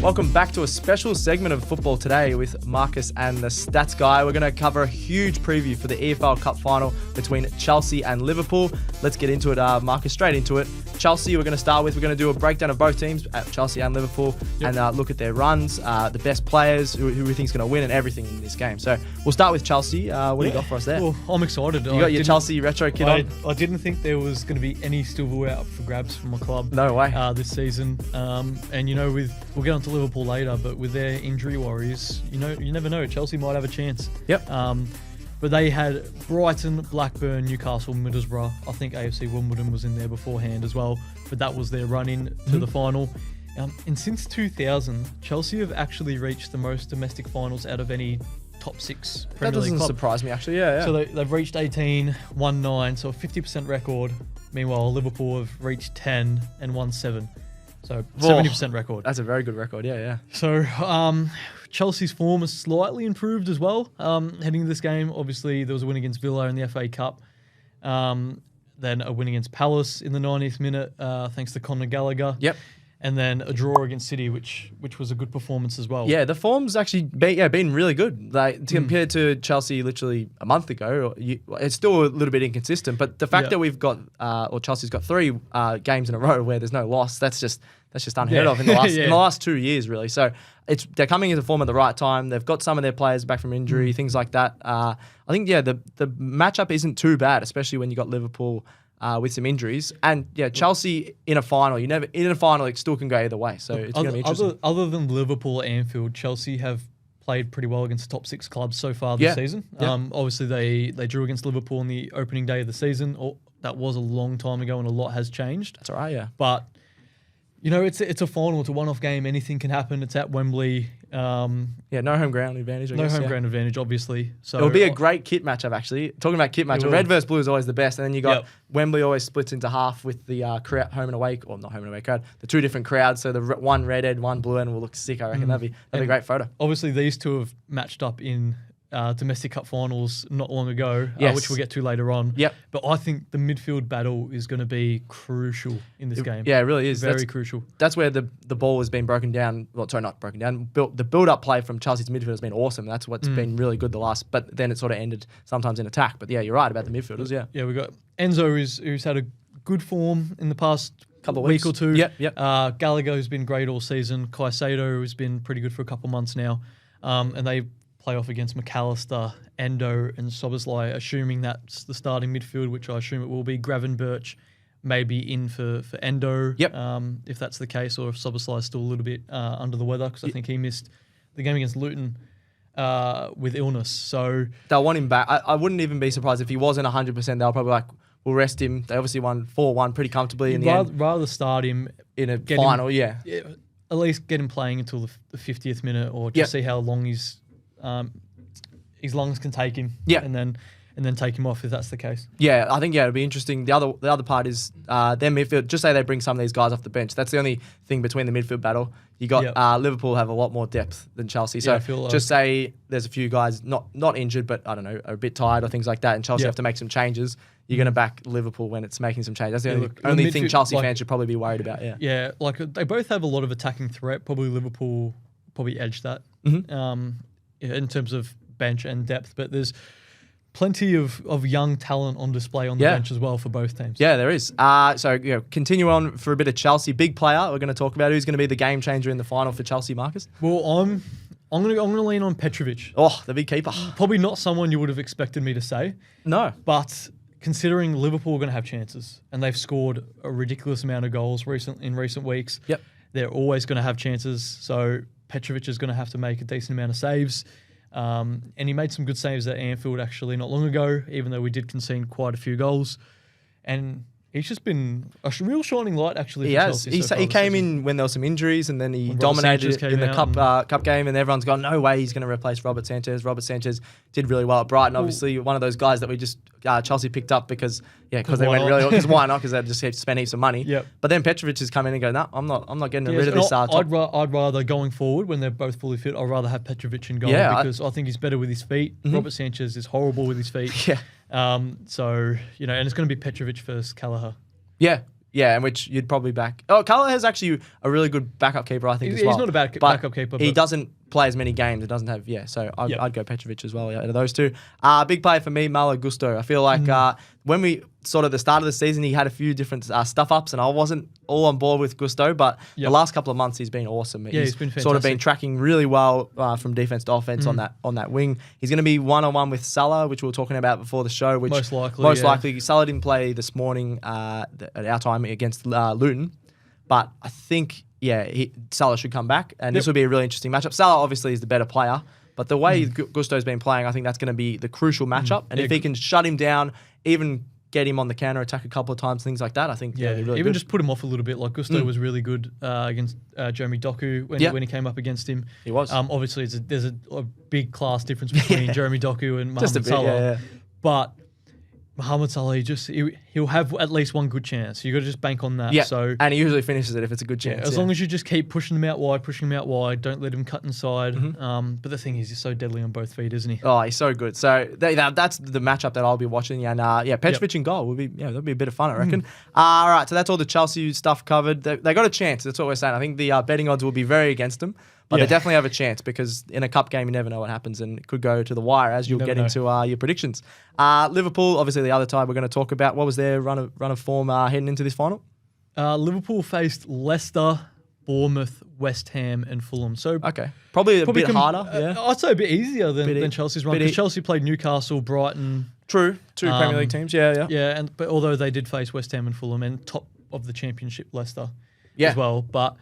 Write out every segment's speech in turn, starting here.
Welcome back to a special segment of football today with Marcus and the Stats Guy. We're going to cover a huge preview for the EPL Cup final between Chelsea and Liverpool. Let's get into it, Marcus, straight into it. Chelsea, we're going to start with. We're going to do a breakdown of both teams, at Chelsea and Liverpool, and look at their runs, the best players, who we think is going to win, and everything in this game. So we'll start with Chelsea. What do you got for us there? Well, I'm excited. You got your Chelsea retro kit on? I didn't think there was going to be any silverware up for grabs from my club. No way. This season. And we'll get on to Liverpool later, but with their injury worries, you never know. Chelsea might have a chance. Yep. But they had Brighton, Blackburn, Newcastle, Middlesbrough. I think AFC Wimbledon was in there beforehand as well, but that was their run-in to the final. And since 2000, Chelsea have actually reached the most domestic finals out of any top six Premier League club. That doesn't surprise me, actually. Yeah. So they've reached 18, won 9, so a 50% record. Meanwhile, Liverpool have reached 10 and won 7. So 70% record. That's a very good record, yeah. So Chelsea's form has slightly improved as well. Heading into this game, obviously there was a win against Villa in the FA Cup. Then a win against Palace in the 90th minute, thanks to Conor Gallagher. Yep. And then a draw against City, which was a good performance as well. Yeah, the form's actually been really good. Like compared to Chelsea literally a month ago, it's still a little bit inconsistent. But the fact that we've got, or Chelsea's got 3 games in a row where there's no loss, that's just unheard of in the last 2 years, really. So they're coming into form at the right time. They've got some of their players back from injury, things like that. I think the matchup isn't too bad, especially when you got Liverpool with some injuries. And Chelsea in a final, it still can go either way. So it's going to be interesting. Other than Liverpool at Anfield, Chelsea have played pretty well against the top 6 clubs so far this season. Obviously, they drew against Liverpool on the opening day of the season. That was a long time ago and a lot has changed. That's all right, yeah. But it's a final. It's a one-off game. Anything can happen. It's at Wembley. No home ground advantage, I guess. No home ground advantage, obviously. So it'll be a great kit matchup, actually. Talking about kit matchup, red versus blue is always the best. And then you got Wembley always splits into half with the home and away, or not home and away crowd, the 2 different crowds. So the one red end, one blue end will look sick, I reckon. That'd be a great photo. Obviously, these two have matched up in domestic cup finals not long ago, which we'll get to later on. Yep. But I think the midfield battle is going to be crucial in this game. Yeah, it really is. Very crucial. That's where the ball has been broken down. Well, sorry, not broken down. The build-up play from Chelsea's midfield has been awesome. That's what's been really good but then it sort of ended sometimes in attack. But yeah, you're right about the midfielders, Yeah, we got Enzo, who's had a good form in the past couple of week or two. Yep. Gallagher, who's been great all season. Caicedo, who's been pretty good for a couple of months now. And they play off against McAllister, Endo, and Szoboszlai, assuming that's the starting midfield, which I assume it will be. Gravenberch may be in for Endo, if that's the case, or if Szoboszlai is still a little bit under the weather, because I think he missed the game against Luton with illness. So they'll want him back. I wouldn't even be surprised if he wasn't 100%. They'll probably we'll rest him. They obviously won 4-1 pretty comfortably in the end. Rather start him in a final, at least get him playing until the 50th minute, or just see how long his lungs can take him, and then take him off if that's the case. Yeah, I think it'll be interesting. The other part is their midfield. Just say they bring some of these guys off the bench. That's the only thing between the midfield battle. You got Liverpool have a lot more depth than Chelsea. So just say there's a few guys not injured, but I don't know, are a bit tired or things like that, and Chelsea have to make some changes. You're going to back Liverpool when it's making some changes. That's the only thing Chelsea fans should probably be worried about. Yeah, like they both have a lot of attacking threat. Probably Liverpool edge that. In terms of bench and depth, but there's plenty of young talent on display on the bench as well for both teams. Yeah, there is. So continue on for a bit of Chelsea. Big player we're going to talk about. Who's going to be the game changer in the final for Chelsea, Marcus? Well, I'm going to lean on Petrovic. Oh, the big keeper. Probably not someone you would have expected me to say. No, but considering Liverpool are going to have chances and they've scored a ridiculous amount of goals in recent weeks, they're always going to have chances. So Petrovic is going to have to make a decent amount of saves. And he made some good saves at Anfield actually not long ago, even though we did concede quite a few goals. And he's just been a real shining light actually. He has. He came in when there were some injuries, and then he dominated in the cup game, and everyone's gone, no way he's going to replace Robert Sanchez. Robert Sanchez did really well at Brighton. Obviously, one of those guys that we just Chelsea picked up because they went really well. Because why not? Because they just had to spend heaps of money. Yep. But then Petrovic has come in and go, no, I'm not getting rid of this. I'd rather going forward when they're both fully fit. I'd rather have Petrovic in goal because I think he's better with his feet. Robert Sanchez is horrible with his feet. Yeah. So and it's going to be Petrovic versus Kelleher. Yeah. Yeah, and which you'd probably back. Oh, Carla's actually a really good backup keeper, I think, as well. He's not a bad backup keeper. He doesn't play as many games. It doesn't have, so I'd go Petrovic as well out of those two. Big player for me, Malo Gusto. I feel like when we sort of the start of the season, he had a few different stuff-ups, and I wasn't all on board with Gusto, but the last couple of months he's been awesome. He's been fantastic. Sort of been tracking really well from defense to offense on that wing. He's going to be one-on-one with Salah, which we were talking about before the show. Which most likely. Salah didn't play this morning at our time against Luton, but I think Salah should come back, and this will be a really interesting matchup. Salah obviously is the better player, but the way Gusto's been playing, I think that's going to be the crucial matchup. And if he can shut him down, even get him on the counter attack a couple of times, things like that, I think really even good. just put him off a little bit. Like Gusto was really good against Jeremy Doku when he came up against him. He was. Obviously, there's a big class difference between Jeremy Doku and Mohamed Salah. But Mohamed Salah, he'll have at least one good chance. You got to just bank on that. Yeah, so and he usually finishes it if it's a good chance. As long as you just keep pushing him out wide, don't let him cut inside. But the thing is, he's so deadly on both feet, isn't he? Oh, he's so good. So that's the matchup that I'll be watching. And Petrovic in goal will be that'll be a bit of fun, I reckon. All right, so that's all the Chelsea stuff covered. They got a chance. That's what we're saying. I think the betting odds will be very against them. But they definitely have a chance because in a cup game, you never know what happens and it could go to the wire as you'll get into your predictions. Liverpool, obviously the other tie we're going to talk about. What was their run of form heading into this final? Liverpool faced Leicester, Bournemouth, West Ham and Fulham. So probably a bit harder. I'd say a bit easier than Chelsea's run because Chelsea played Newcastle, Brighton. True, two Premier League teams. Yeah, but although they did face West Ham and Fulham and top of the Championship Leicester as well. But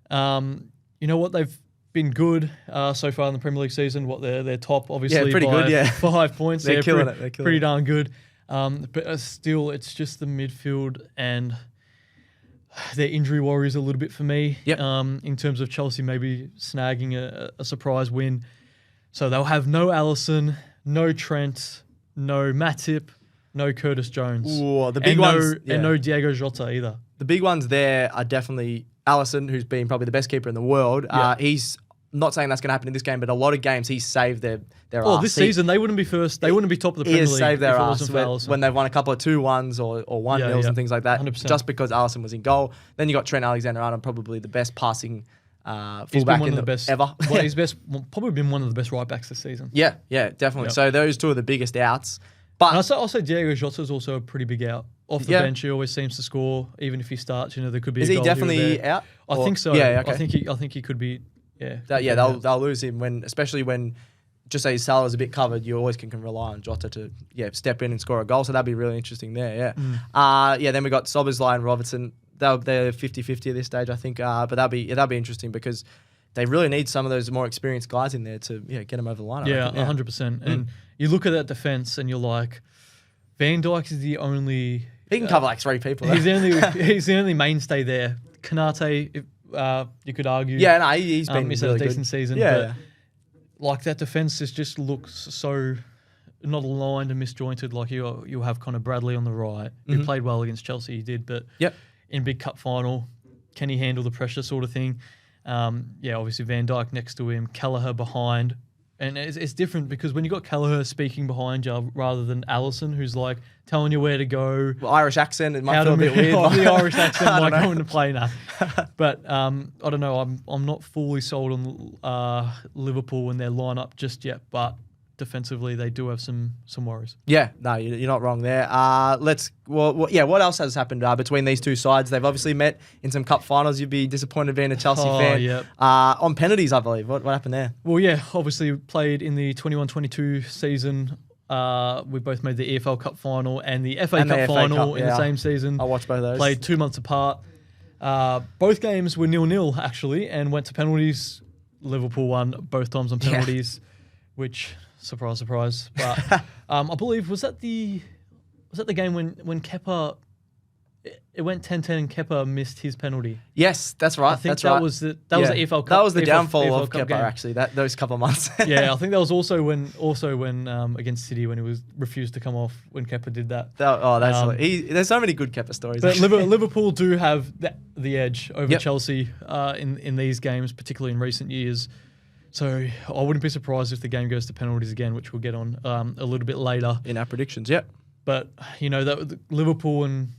you know what, they've been good so far in the Premier League season. They're top, obviously, pretty good, 5 points. They're killing it. They're pretty darn good. But still, it's just the midfield and their injury worries a little bit for me. In terms of Chelsea maybe snagging a surprise win. So they'll have no Alisson, no Trent, no Matip, no Curtis Jones. Ooh, the big ones. And no Diego Jota either. The big ones there are definitely Alisson, who's been probably the best keeper in the world. He's not saying that's going to happen in this game, but a lot of games he's saved their arse. This season they wouldn't be first. They wouldn't be top of the Premier League. He has saved their arse when they've won a couple of 2-1s or 1-0s and things like that. 100%. Just because Alisson was in goal. Then you got Trent Alexander-Arnold, probably the best passing fullback ever. He's probably been one of the best right backs this season. Yeah, definitely. So those two are the biggest outs. But also Diego Jota is also a pretty big out. Off the bench, he always seems to score. Even if he starts, there could be. Is a he goal definitely out? I think so. Yeah, okay. I think he could be. Yeah. They'll lose him especially when just say Salah's a bit covered. You always can rely on Jota to step in and score a goal. So that'd be really interesting there. Then we got Szoboszlai and Robertson. They're 50-50 at this stage, I think. But that'd be interesting because they really need some of those more experienced guys in there to get them over the line. 100%. And you look at that defense and you're like, Van Dijk is the only. He can cover like 3 people. He's the only mainstay there. Kanate, you could argue. He's been he's really had a decent good. season. But like that defense just looks so not aligned and misjointed. Like you'll have Conor Bradley on the right, who played well against Chelsea. He did, but in big cup final, can he handle the pressure sort of thing? Obviously Van Dijk next to him, Kelleher behind. And it's different because when you got Kelleher speaking behind you rather than Alisson, who's like telling you where to go. Well, Irish accent, it might feel a bit weird. The Irish accent might come into play now. But I don't know. I'm not fully sold on Liverpool and their lineup just yet. But defensively, they do have some worries. Yeah, no, you're not wrong there. What else has happened between these two sides? They've obviously met in some cup finals. You'd be disappointed being a Chelsea fan. Yep. On penalties, I believe. What happened there? Well, obviously played in the 21-22 season. We both made the EFL Cup final and the FA Cup final in the same season. I watched both of those. Played 2 months apart. Both games were 0-0 actually, and went to penalties. Liverpool won both times on penalties, which surprise. But I believe was that the game when Kepa. It went 10-10 and Kepa missed his penalty. Yes, that's right. I think that was the EFL Cup. That was the EFL downfall of Cup Kepa game. actually. Those couple of months. I think that was also when against City when he was refused to come off when Kepa did that. There's so many good Kepa stories. But Liverpool do have the edge over Chelsea in these games, particularly in recent years. So I wouldn't be surprised if the game goes to penalties again, which we'll get on a little bit later in our predictions. But that Liverpool and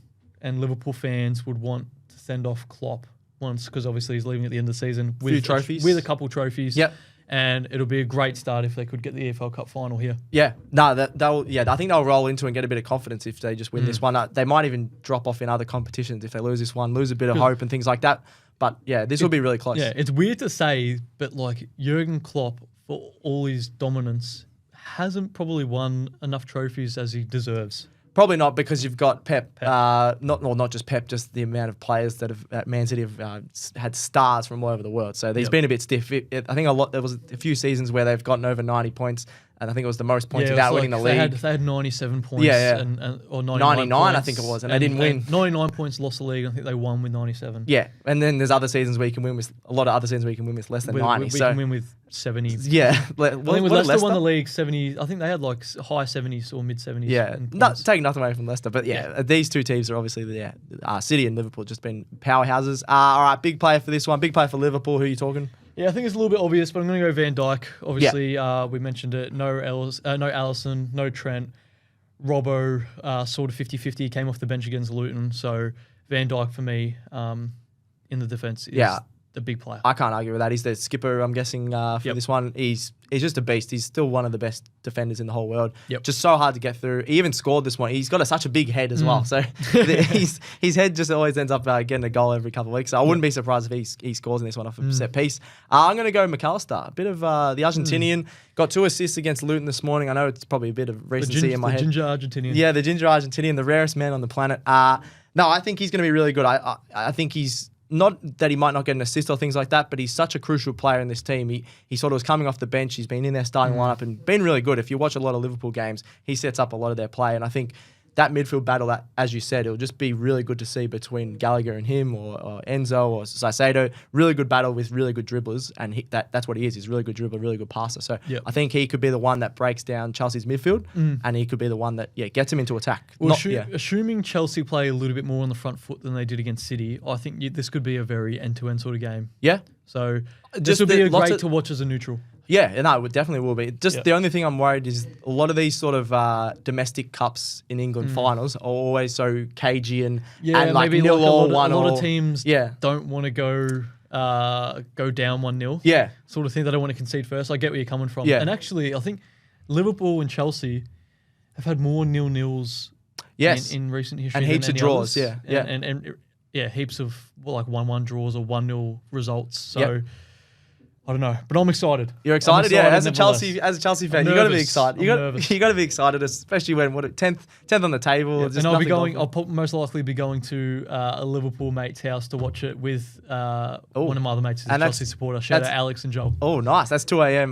and Liverpool fans would want to send off Klopp once, because obviously he's leaving at the end of the season with few trophies. with a couple trophies. Yep. And it'll be a great start if they could get the EFL Cup final here. Yeah, no, I think they'll roll into and get a bit of confidence if they just win this one. They might even drop off in other competitions if they lose this one, lose a bit of hope and things like that. But yeah, this will be really close. Yeah, it's weird to say, but like Jurgen Klopp, for all his dominance, hasn't probably won enough trophies as he deserves. Probably not, because you've got Pep. Not just Pep, just the amount of players that have at Man City have had stars from all over the world. So he's been a bit stiff. I think there was a few seasons where they've gotten over 90 points, and I think it was the most points without winning the league. They had 97 points. Or 99 I think it was, and they didn't win. 99 points, lost the league. I think they won with 97. Yeah, and then there's other seasons where you can win with a lot of other seasons where you can win with less than 90. We can win with 70. Yeah, I think with Leicester won the league 70. I think they had like high 70s or mid 70s. Yeah, taking nothing away from Leicester, but these two teams are obviously City and Liverpool just been powerhouses. All right, big player for this one, big player for Liverpool. Who are you talking? Yeah, I think it's a little bit obvious, but I'm going to go Van Dijk. Obviously, we mentioned it. No Alisson, no Trent. Robbo, sort of 50-50, came off the bench against Luton. So Van Dijk for me in the defence is the big player. I can't argue with that. He's the skipper, I'm guessing, for this one. He's just a beast. He's still one of the best defenders in the whole world. Just so hard to get through. He even scored this one. He's got such a big head as well. So his head just always ends up getting a goal every couple of weeks. So I wouldn't be surprised if he scores in this one off a set piece. I'm going to go McAllister. A bit of the Argentinian. Got 2 assists against Luton this morning. I know it's probably a bit of recency in my head. The ginger Argentinian. Yeah, the ginger Argentinian, the rarest man on the planet. No, I think he's going to be really good. I think he's... Not that he might not get an assist or things like that, but he's such a crucial player in this team. He sort of was coming off the bench. He's been in their starting lineup and been really good. If you watch a lot of Liverpool games, he sets up a lot of their play. And I think that midfield battle, that, as you said, it'll just be really good to see between Gallagher and him, or Enzo or Caicedo. Really good battle with really good dribblers, and that's what he is. He's a really good dribbler, really good passer. So I think he could be the one that breaks down Chelsea's midfield, and he could be the one that gets him into attack. Well, assuming Chelsea play a little bit more on the front foot than they did against City, I think this could be a very end-to-end sort of game. Yeah. So this would be great to watch as a neutral. Yeah, no, it definitely will be. Just the only thing I'm worried is a lot of these sort of domestic cups in England finals are always so cagey and like maybe nil like or a 1 lot or of teams don't want to go down 1-0. Yeah, sort of thing. They don't want to concede first. I get where you're coming from. Yeah. And actually, I think Liverpool and Chelsea have had more 0-0s in recent history and heaps of draws. Others. And heaps of like 1-1 draws or 1-0 results. So. I don't know, but I'm excited. You're excited, As a Chelsea fan, you got to be excited. You got to be excited, especially when 10th on the table. Yeah, and I'll most likely be going to a Liverpool mate's house to watch it with one of my other mates who's a Chelsea supporter. Shout out Alex and Joel. Oh, nice. That's 2 a.m.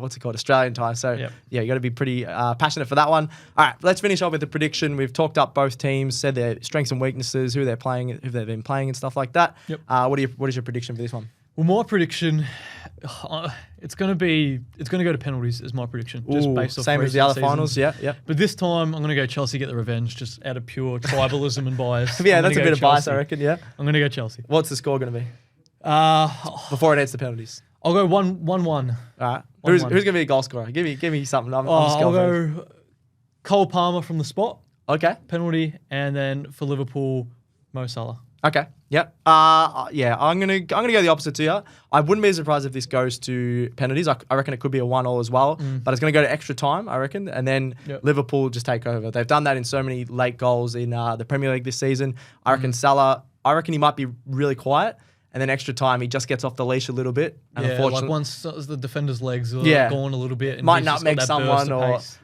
What's it called? Australian time. So you got to be pretty passionate for that one. All right, let's finish off with the prediction. We've talked up both teams, said their strengths and weaknesses, who they're playing, who they've been playing, and stuff like that. Yep. What is your prediction for this one? Well, my prediction, it's going to go to penalties is my prediction. Just based off same as the other finals, yeah. But this time, I'm going to go Chelsea get the revenge, just out of pure tribalism and bias. That's a bit of bias, I reckon, yeah. I'm going to go Chelsea. What's the score going to be? Before it heads to penalties. I'll go 1-1. All right. Who's going to be a goal scorer? Give me something. I'll go Cole Palmer from the spot. Okay. Penalty, and then for Liverpool, Mo Salah. Okay. Yep. I'm gonna go the opposite to you. I wouldn't be surprised if this goes to penalties. I reckon it could be a 1-1 as well, but it's gonna go to extra time, I reckon, and then Liverpool just take over. They've done that in so many late goals in the Premier League this season. I reckon Salah. I reckon he might be really quiet, and then extra time he just gets off the leash a little bit. And unfortunately, like once the defender's legs are gone a little bit, and might nutmeg someone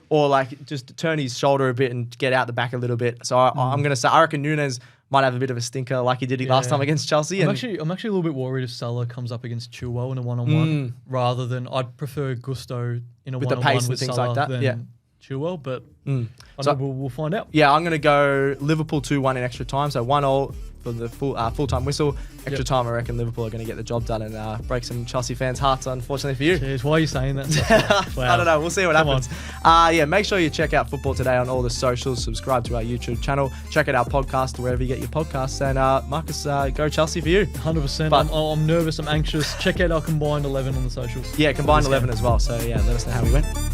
or like just turn his shoulder a bit and get out the back a little bit. So I'm gonna say I reckon Núñez might have a bit of a stinker like he did last time against Chelsea. I'm actually a little bit worried if Salah comes up against Chilwell in a 1-on-1 rather than I'd prefer Gusto in a 1-on-1 with the pace and with things Salah like that. than Chilwell, but we'll find out. Yeah, I'm going to go Liverpool 2-1 in extra time, so 1-0 for the full-time whistle. Extra time, I reckon Liverpool are going to get the job done and break some Chelsea fans' hearts, unfortunately for you. Cheers. Why are you saying that? Wow. I don't know. We'll see what happens. Make sure you check out Football Today on all the socials. Subscribe to our YouTube channel. Check out our podcast wherever you get your podcasts. And Marcus, go Chelsea for you. 100%. I'm nervous. I'm anxious. Check out our combined 11 on the socials. Yeah, combined 11 as well. So, let us know how we went.